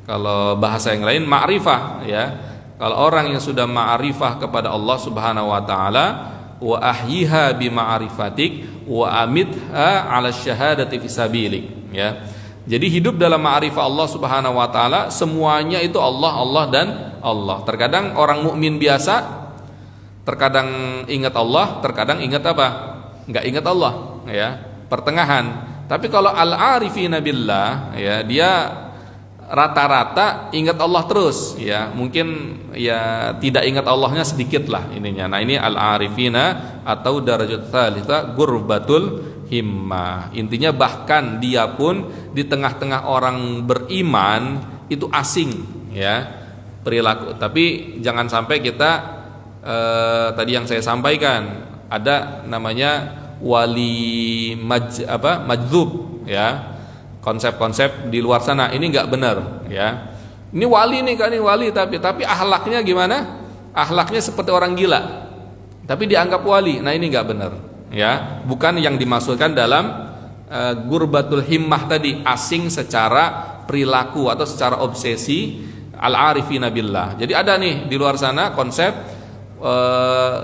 kalau bahasa yang lain ma'rifah ya. Kalau orang yang sudah ma'rifah kepada Allah Subhanahu wa taala, wa ahyiha bi ma'rifatik wa amitha 'ala syahadati fisabilik ya. Jadi hidup dalam ma'rifah Allah Subhanahu wa taala, semuanya itu Allah, Allah dan Allah. Terkadang orang mukmin biasa terkadang ingat Allah, terkadang ingat apa? Enggak ingat Allah ya, pertengahan. Tapi kalau al-arifina billah ya, dia rata-rata ingat Allah terus ya. Mungkin ya tidak ingat Allahnya sedikit lah ininya. Nah, ini al-arifina atau darajat tsalitsa gurbatul himmah. Intinya bahkan dia pun di tengah-tengah orang beriman itu asing ya perilaku. Tapi jangan sampai kita tadi yang saya sampaikan, ada namanya wali majdzub ya. Konsep-konsep di luar sana ini nggak benar ya. Ini wali nih kan, ini wali, tapi akhlaknya gimana? Akhlaknya seperti orang gila, tapi dianggap wali. Nah, ini nggak benar ya. Bukan yang dimaksudkan dalam gurbatul himmah tadi, asing secara perilaku atau secara obsesi, al-arifina billah. Jadi ada nih di luar sana konsep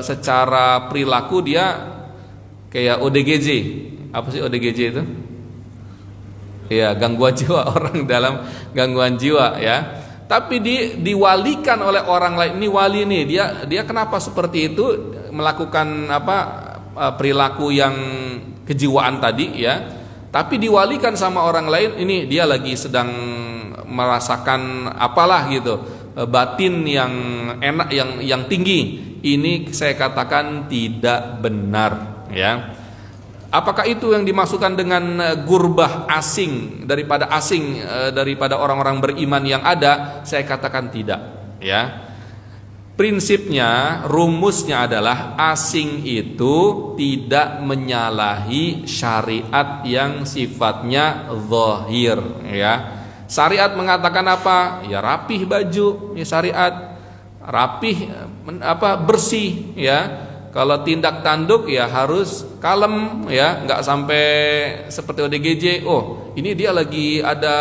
secara perilaku dia kayak ODGJ. Apa sih ODGJ itu? Ya, gangguan jiwa, orang dalam gangguan jiwa ya. Tapi diwalikan oleh orang lain. Ini wali nih, dia kenapa seperti itu, melakukan perilaku yang kejiwaan tadi ya. Tapi diwalikan sama orang lain, ini dia lagi sedang merasakan apalah gitu, batin yang enak, yang tinggi. Ini saya katakan tidak benar ya. Apakah itu yang dimasukkan dengan gurbah asing daripada orang-orang beriman yang ada? Saya katakan tidak ya. Prinsipnya, rumusnya adalah asing itu tidak menyalahi syariat yang sifatnya zahir ya. Syariat mengatakan apa? Ya rapih baju, ya syariat rapih bersih ya. Kalau tindak tanduk ya harus kalem ya, nggak sampai seperti ODGJ. Oh, ini dia lagi ada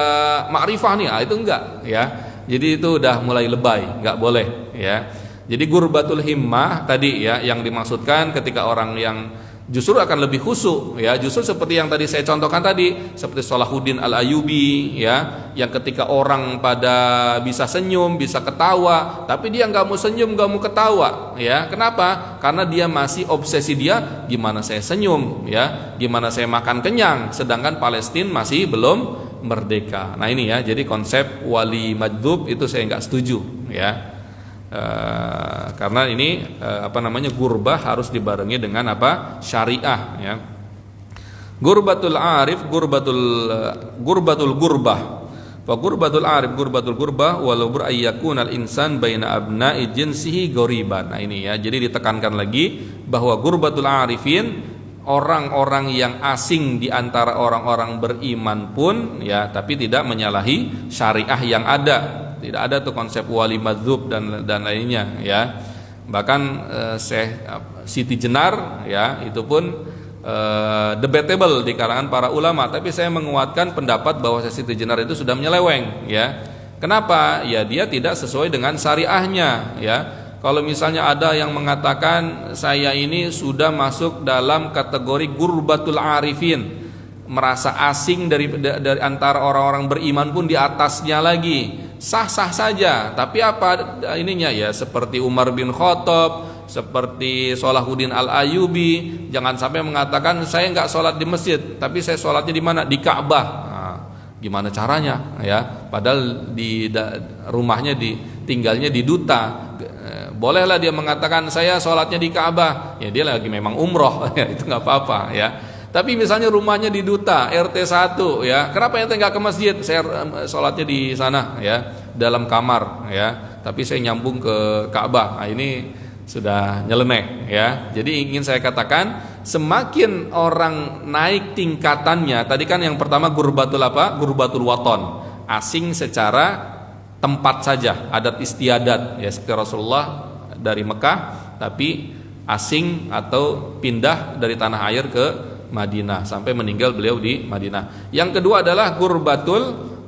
makrifah nih, itu enggak ya. Jadi itu udah mulai lebay, nggak boleh ya. Jadi gurbatul himmah tadi ya, yang dimaksudkan ketika orang yang justru akan lebih khusyuk ya, justru seperti yang tadi saya contohkan tadi, seperti Salahuddin Al-Ayyubi ya, yang ketika orang pada bisa senyum, bisa ketawa, tapi dia nggak mau senyum, nggak mau ketawa ya. Kenapa? Karena dia masih obsesi dia, gimana saya senyum ya, gimana saya makan kenyang, sedangkan Palestina masih belum merdeka. Nah ini ya, jadi konsep wali majdzub itu saya nggak setuju ya. Karena ini gurbah harus dibarengi dengan syariah ya. Gurbatul arif gurbatul gurbah. Fa gurbatul arif gurbatul gurbah walau al insan baina abna'i jinsihi ghoriban. Nah ini ya, jadi ditekankan lagi bahwa gurbatul arifin, orang-orang yang asing di antara orang-orang beriman pun ya, tapi tidak menyalahi syariah yang ada. Tidak ada tuh konsep wali madzhub dan lainnya ya. Bahkan Syekh Siti Jenar ya, itu pun debatable di kalangan para ulama, tapi saya menguatkan pendapat bahwa Syekh Siti Jenar itu sudah menyeleweng ya. Kenapa? Ya dia tidak sesuai dengan syariahnya ya. Kalau misalnya ada yang mengatakan saya ini sudah masuk dalam kategori gurbatul arifin, merasa asing dari antara orang-orang beriman pun di atasnya lagi, sah-sah saja. Tapi apa ininya ya, seperti Umar bin Khattab, seperti Salahuddin Al-Ayyubi, jangan sampai mengatakan saya nggak sholat di masjid, tapi saya sholatnya di mana? Di Ka'bah. Nah, gimana caranya ya? Padahal di rumahnya di tinggalnya di duta. Bolehlah dia mengatakan saya sholatnya di Ka'bah, ya dia lagi memang umroh, ya itu nggak apa-apa ya. Tapi misalnya rumahnya di duta RT 1 ya, kenapa ente nggak ke masjid? Saya sholatnya di sana ya, dalam kamar ya, tapi saya nyambung ke Ka'bah. Nah, ini sudah nyeleneh ya. Jadi ingin saya katakan, semakin orang naik tingkatannya, tadi kan yang pertama gurbatul apa? Gurbatul waton, asing secara tempat saja, adat istiadat ya, seperti Rasulullah dari Mekah tapi asing atau pindah dari tanah air ke Madinah sampai meninggal beliau di Madinah. Yang kedua adalah gurbatul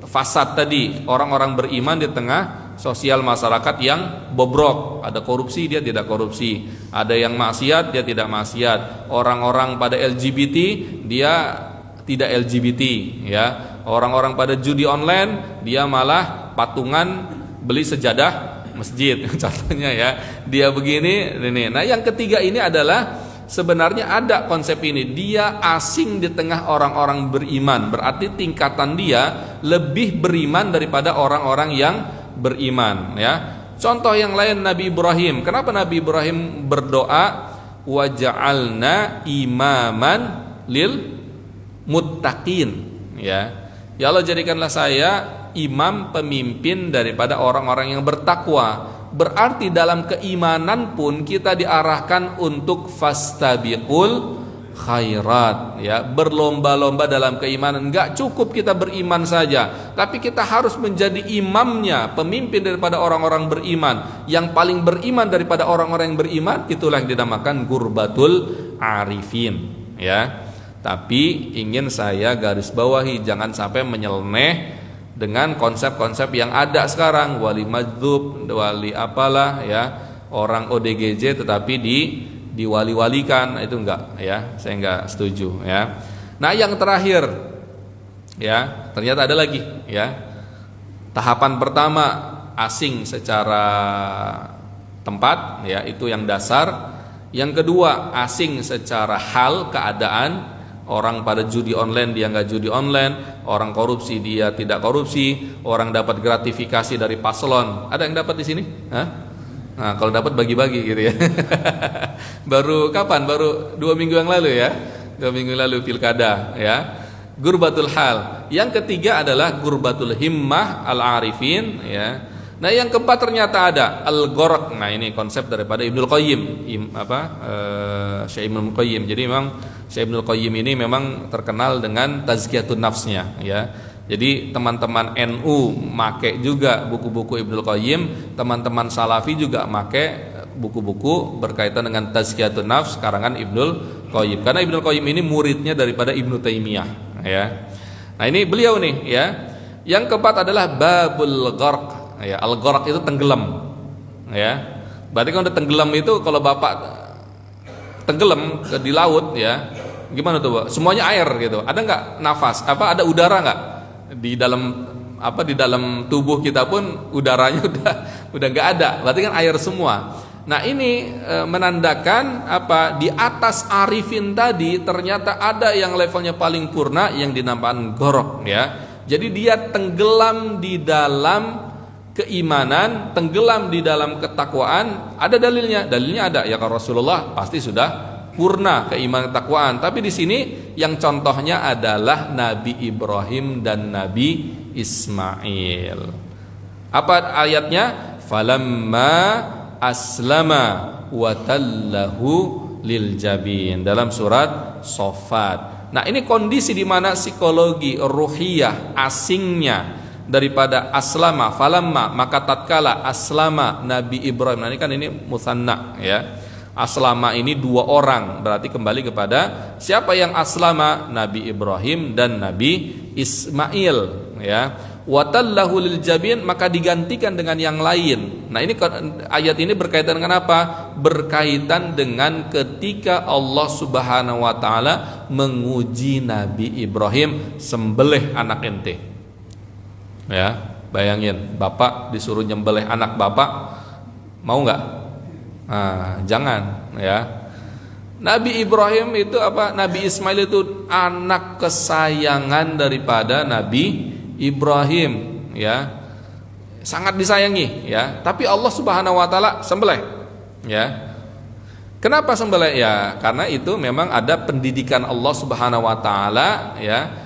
fasad tadi, orang-orang beriman di tengah sosial masyarakat yang bobrok, ada korupsi dia tidak korupsi, ada yang maksiat dia tidak maksiat, orang-orang pada LGBT dia tidak LGBT ya, orang-orang pada judi online dia malah patungan beli sejadah masjid contohnya ya, dia begini ini. Nah yang ketiga ini adalah sebenarnya ada konsep ini, dia asing di tengah orang-orang beriman, berarti tingkatan dia lebih beriman daripada orang-orang yang beriman ya. Contoh yang lain Nabi Ibrahim, kenapa Nabi Ibrahim berdoa waja'alna imaman lil muttaqin ya, ya Allah jadikanlah saya imam pemimpin daripada orang-orang yang bertakwa. Berarti dalam keimanan pun kita diarahkan untuk fastabiqul khairat ya, berlomba-lomba dalam keimanan. Enggak cukup kita beriman saja, tapi kita harus menjadi imamnya, pemimpin daripada orang-orang beriman. Yang paling beriman daripada orang-orang yang beriman itulah yang dinamakan gurbatul arifin ya. Tapi ingin saya garis bawahi, jangan sampai menyeleneh dengan konsep-konsep yang ada sekarang, wali madzhub, wali apalah ya, orang ODGJ tetapi diwali-walikan, itu enggak ya, saya enggak setuju ya. Nah yang terakhir ya, ternyata ada lagi ya, tahapan pertama asing secara tempat ya, itu yang dasar. Yang kedua asing secara hal, keadaan, orang pada judi online dia nggak judi online, orang korupsi dia tidak korupsi, orang dapat gratifikasi dari paslon. Ada yang dapat di sini? Hah? Nah kalau dapat bagi-bagi gitu ya. Baru kapan? Baru 2 minggu yang lalu ya, 2 minggu lalu pilkada ya. Gurbatul hal. Yang ketiga adalah gurbatul himmah al-arifin ya. Nah yang keempat ternyata ada al-gharq. Nah ini konsep daripada Ibnul Qayyim, Syekh Ibnul Qayyim. Jadi memang Syekh Ibnul Qayyim ini memang terkenal dengan tazkiyatun nafsnya ya. Jadi teman-teman NU make juga buku-buku Ibnul Qayyim, teman-teman Salafi juga make buku-buku berkaitan dengan tazkiyatun nafs karangan Ibnul Qayyim. Karena Ibnul Qayyim ini muridnya daripada Ibnu Taimiyah ya. Nah ini beliau nih ya. Yang keempat adalah babul gharq. Ya, al-gharq itu tenggelam ya. Berarti kalau udah tenggelam itu, kalau bapak tenggelam di laut ya, gimana tuh Pak? Semuanya air gitu. Ada nggak nafas? Apa ada udara nggak di dalam di dalam tubuh kita pun udaranya udah nggak ada. Berarti kan air semua. Nah ini menandakan apa, di atas arifin tadi ternyata ada yang levelnya paling purna yang dinamakan gharq ya. Jadi dia tenggelam di dalam keimanan, tenggelam di dalam ketakwaan. Ada dalilnya ada ya, kalau Rasulullah pasti sudah purna keimanan ketakwaan. Tapi di sini yang contohnya adalah Nabi Ibrahim dan Nabi Ismail. Apa ayatnya? Falamma aslama wa tallahu lil jabin, dalam surat Shaffat. Nah ini kondisi di mana psikologi ruhiyah asingnya daripada aslama, falamma, maka tatkala aslama Nabi Ibrahim. Nah ini kan ini musanna ya, aslama ini 2 orang, berarti kembali kepada siapa yang aslama? Nabi Ibrahim dan Nabi Ismail ya. Watallahu lil jabin, maka digantikan dengan yang lain. Nah ini ayat ini berkaitan dengan apa? Berkaitan dengan ketika Allah Subhanahu wa taala menguji Nabi Ibrahim, sembelih anak ente. Ya, bayangin bapak disuruh nyembelih anak bapak, mau nggak? Nah, jangan ya. Nabi Ibrahim itu apa? Nabi Ismail itu anak kesayangan daripada Nabi Ibrahim ya. sangat disayangi, ya. Tapi Allah Subhanahu wa taala sembelih, ya. Kenapa sembelih? Ya, karena itu memang ada pendidikan Allah Subhanahu wa taala, ya.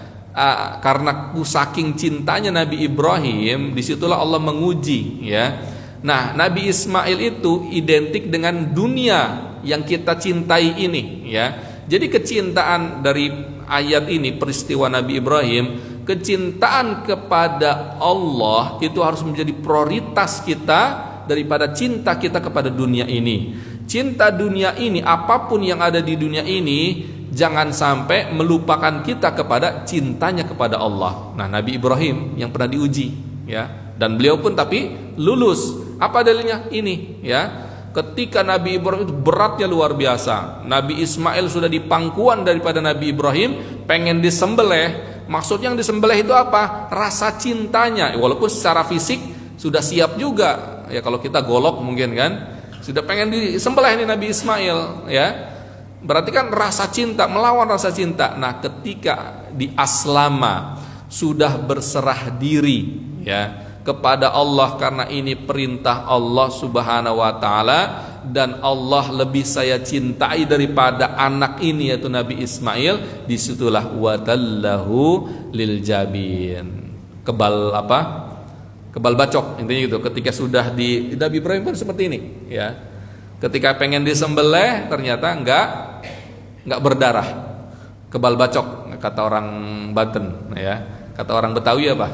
Karena saking cintanya Nabi Ibrahim, disitulah Allah menguji, ya. Nah, Nabi Ismail itu identik dengan dunia yang kita cintai ini, ya. Jadi kecintaan dari ayat ini, peristiwa Nabi Ibrahim, kecintaan kepada Allah itu harus menjadi prioritas kita daripada cinta kita kepada dunia ini. Cinta dunia ini, apapun yang ada di dunia ini, jangan sampai melupakan kita kepada cintanya kepada Allah. Nah, Nabi Ibrahim yang pernah diuji, ya, dan beliau pun tapi lulus. Apa dalilnya? Ini, ya. Ketika Nabi Ibrahim itu beratnya luar biasa. Nabi Ismail sudah di pangkuan daripada Nabi Ibrahim, pengen disembelih. Maksudnya yang disembelih itu apa? Rasa cintanya. Walaupun secara fisik sudah siap juga. Ya, kalau kita golok mungkin kan, sudah pengen disembelih ini Nabi Ismail, ya. Berarti kan rasa cinta, melawan rasa cinta. Nah, ketika di aslama, sudah berserah diri, ya, kepada Allah, karena ini perintah Allah Subhanahu wa taala, dan Allah lebih saya cintai daripada anak ini, yaitu Nabi Ismail. Disitulah watallahu lil jabin, kebal apa? Kebal bacok, intinya gitu. Ketika sudah di Nabi Ibrahim pun seperti ini, ya. Ketika pengen disembelih ternyata enggak berdarah. Kebal bacok kata orang Banten, ya. Kata orang Betawi apa?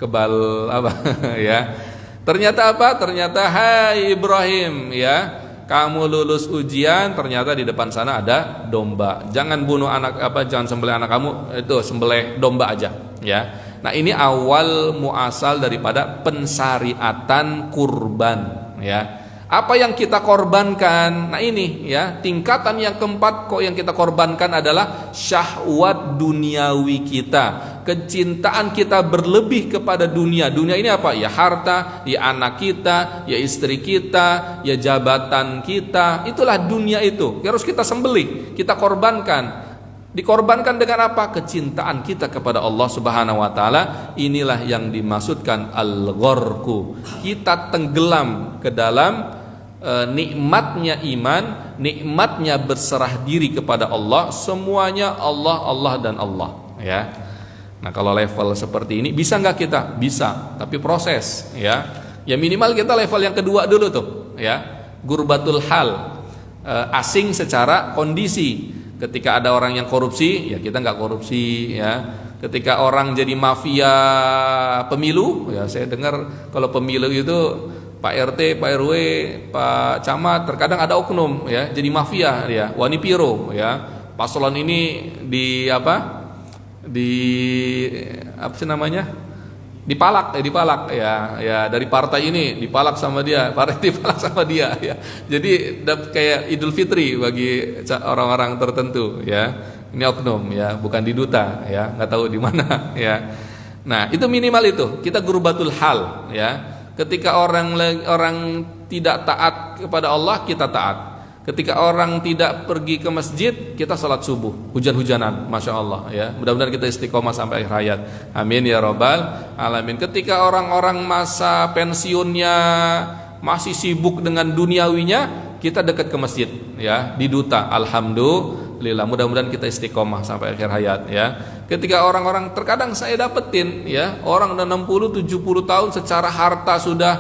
Kebal apa? Ya. Ternyata apa? Ternyata hai Ibrahim, ya, kamu lulus ujian, ternyata di depan sana ada domba. Jangan bunuh anak jangan sembelih anak kamu, itu sembelih domba aja, ya. Nah, ini awal muasal daripada pensyariatan kurban, ya. Apa yang kita korbankan? Nah, ini, ya, tingkatan yang keempat kok yang kita korbankan adalah syahwat duniawi kita. Kecintaan kita berlebih kepada dunia. Dunia ini apa? Ya harta, ya anak kita, ya istri kita, ya jabatan kita. Itulah dunia itu. Harus kita sembelih, kita korbankan. Dikorbankan dengan apa? Kecintaan kita kepada Allah Subhanahu wa taala. Inilah yang dimaksudkan al-gharqu. Kita tenggelam ke dalam nikmatnya iman, nikmatnya berserah diri kepada Allah. Semuanya Allah, Allah dan Allah, ya. Nah, kalau level seperti ini bisa nggak kita? Bisa, tapi proses, ya. Ya minimal kita level yang kedua dulu tuh, ya. Gurbatul hal, asing secara kondisi. Ketika ada orang yang korupsi, ya kita nggak korupsi, ya. Ketika orang jadi mafia pemilu, ya saya dengar kalau pemilu itu Pak RT, Pak RW, Pak Camat, terkadang ada oknum, ya, jadi mafia, ya, wani piro, ya. Paslon ini di apa sih namanya, dipalak, ya dari partai ini dipalak sama dia, partai dipalak sama dia, ya. Jadi kayak Idul Fitri bagi orang-orang tertentu, ya. Ini oknum, ya, bukan di duta, ya, nggak tahu di mana, ya. Nah, itu minimal itu kita gurbatul hal, ya. Ketika orang tidak taat kepada Allah, kita taat. Ketika orang tidak pergi ke masjid, kita salat subuh, hujan-hujanan, masya Allah, ya. Mudah-mudahan kita istiqomah sampai akhir hayat. Amin ya robbal alamin. Ketika orang-orang masa pensiunnya masih sibuk dengan duniawinya, kita dekat ke masjid, ya, di duta. Alhamdulillah, mudah-mudahan kita istiqomah sampai akhir hayat, ya. Ketika orang-orang, terkadang saya dapetin, ya, orang udah 60-70 tahun secara harta sudah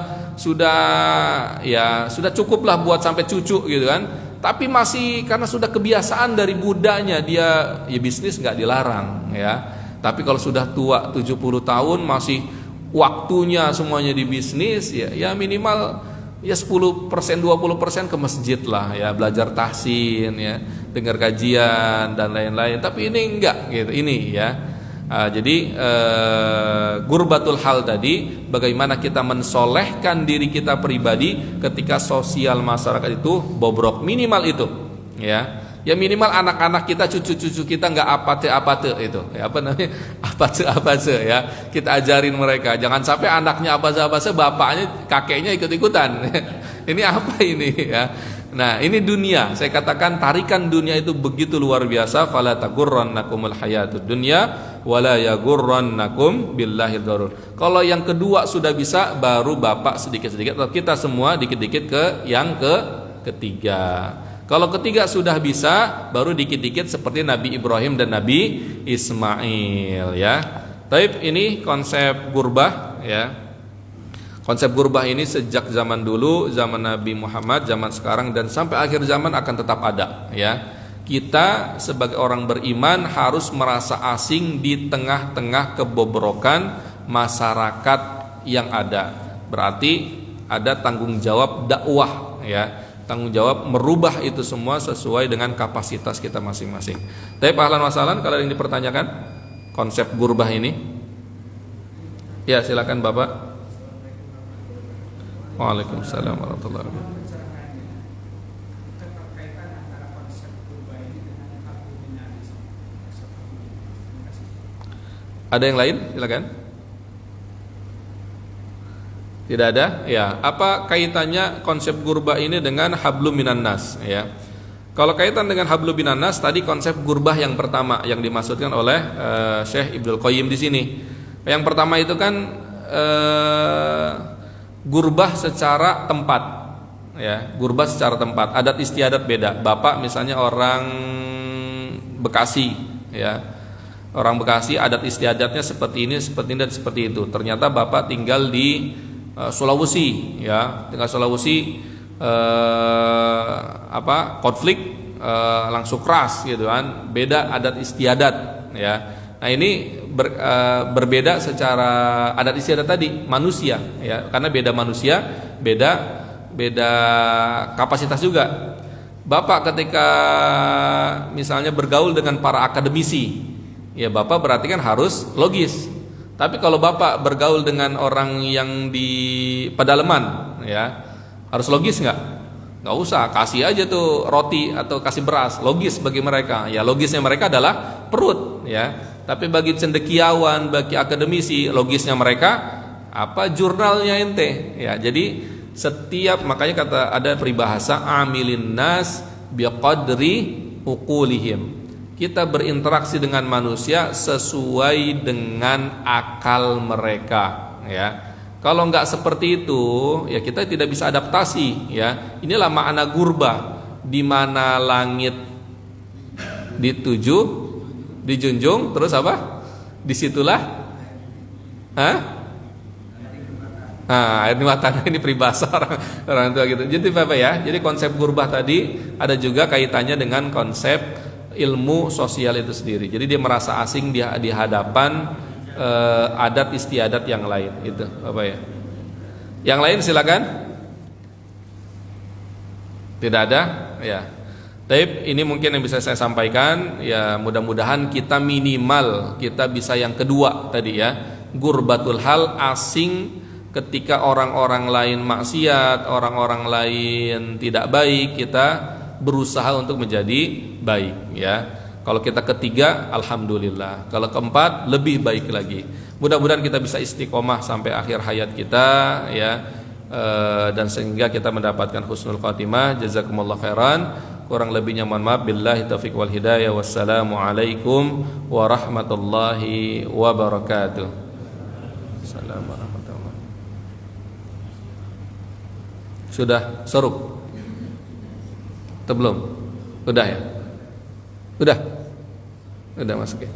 cukup lah buat sampai cucu gitu kan. Tapi masih karena sudah kebiasaan dari budanya dia, ya bisnis nggak dilarang, ya. Tapi kalau sudah tua 70 tahun masih waktunya semuanya di bisnis, ya minimal ya 10% 20% ke masjid lah, ya, belajar tahsin, ya, dengar kajian dan lain-lain. Tapi ini enggak gitu, ini, ya. Jadi gurbatul hal tadi, bagaimana kita mensolehkan diri kita pribadi ketika sosial masyarakat itu bobrok, minimal itu, ya. Ya minimal anak-anak kita, cucu-cucu kita nggak apate itu, ya, apa namanya, apate, ya. Kita ajarin mereka, jangan sampai anaknya apate, bapaknya, kakeknya ikut-ikutan. Ini apa ini, ya. Nah, ini dunia. Saya katakan tarikan dunia itu begitu luar biasa. Fala tagurrannakumul hayatud dunya wala yagurrannakum billahil gharur. Kalau yang kedua sudah bisa, baru bapak sedikit-sedikit atau kita semua dikit-dikit ke yang ketiga. Kalau ketiga sudah bisa, baru dikit-dikit seperti Nabi Ibrahim dan Nabi Ismail ya. Taib, ini konsep gurbah ya. Konsep gurbah ini sejak zaman dulu, zaman Nabi Muhammad, zaman sekarang dan sampai akhir zaman akan tetap ada ya. Kita sebagai orang beriman harus merasa asing di tengah-tengah kebobrokan masyarakat yang ada. Berarti ada tanggung jawab dakwah ya. Tanggung jawab merubah itu semua sesuai dengan kapasitas kita masing-masing. Tapi ahlan wasalan, kalau yang dipertanyakan konsep gurbah ini, ya silakan Bapak. Waalaikumsalam warahmatullahi wabarakatuh. Ada yang lain? Silakan. Tidak ada? Ya. Apa kaitannya konsep gurbah ini dengan hablum minan nas? Ya. Kalau kaitan dengan hablum minan nas, tadi konsep gurbah yang pertama yang dimaksudkan oleh Syekh Ibnul Qayyim di sini. Yang pertama itu kan gurbah secara tempat. Ya, gurbah secara tempat. Adat istiadat beda. Bapak misalnya orang Bekasi, ya. Orang Bekasi adat istiadatnya seperti ini dan seperti itu. Ternyata bapak tinggal di Sulawesi, ya, tinggal Sulawesi konflik langsung keras gitu kan, beda adat istiadat ya. Nah ini berbeda secara adat istiadat tadi manusia ya, karena beda manusia, beda kapasitas juga. Bapak ketika misalnya bergaul dengan para akademisi, ya bapak berarti kan harus logis. Tapi kalau bapak bergaul dengan orang yang di pedalaman, ya harus logis nggak? Nggak usah, kasih aja tuh roti atau kasih beras, logis bagi mereka. Ya logisnya mereka adalah perut, ya. Tapi bagi cendekiawan, bagi akademisi, logisnya mereka apa? Jurnalnya ente, ya. Jadi setiap, makanya kata ada peribahasa amilin nas biqadri uqulihim. Kita berinteraksi dengan manusia sesuai dengan akal mereka, ya. Kalau nggak seperti itu, ya kita tidak bisa adaptasi, ya. Inilah makna gurbah, di mana langit dituju, dijunjung, terus apa? Disitulah, air di mata. Ini peribahasa orang tua gitu. Jadi Bapak ya, jadi konsep gurbah tadi ada juga kaitannya dengan konsep ilmu sosial itu sendiri. Jadi dia merasa asing di hadapan adat istiadat yang lain itu, Bapak ya. Yang lain silakan. Tidak ada, ya. Tapi ini mungkin yang bisa saya sampaikan, ya mudah-mudahan kita minimal kita bisa yang kedua tadi ya, gurbatul hal, asing ketika orang-orang lain maksiat, orang-orang lain tidak baik, kita berusaha untuk menjadi baik ya. Kalau kita ketiga, alhamdulillah. Kalau keempat, lebih baik lagi. Mudah-mudahan kita bisa istiqomah sampai akhir hayat kita ya, dan sehingga kita mendapatkan husnul khatimah. Jazakumullah khairan. Kurang lebihnya mohon maaf. Billahi taufiq wal hidayah. Wassalamualaikum warahmatullahi wabarakatuh. Assalamualaikum warahmatullahi wabarakatuh. Sudah soruk? Atau belum? Udah ya? Udah masuk ya?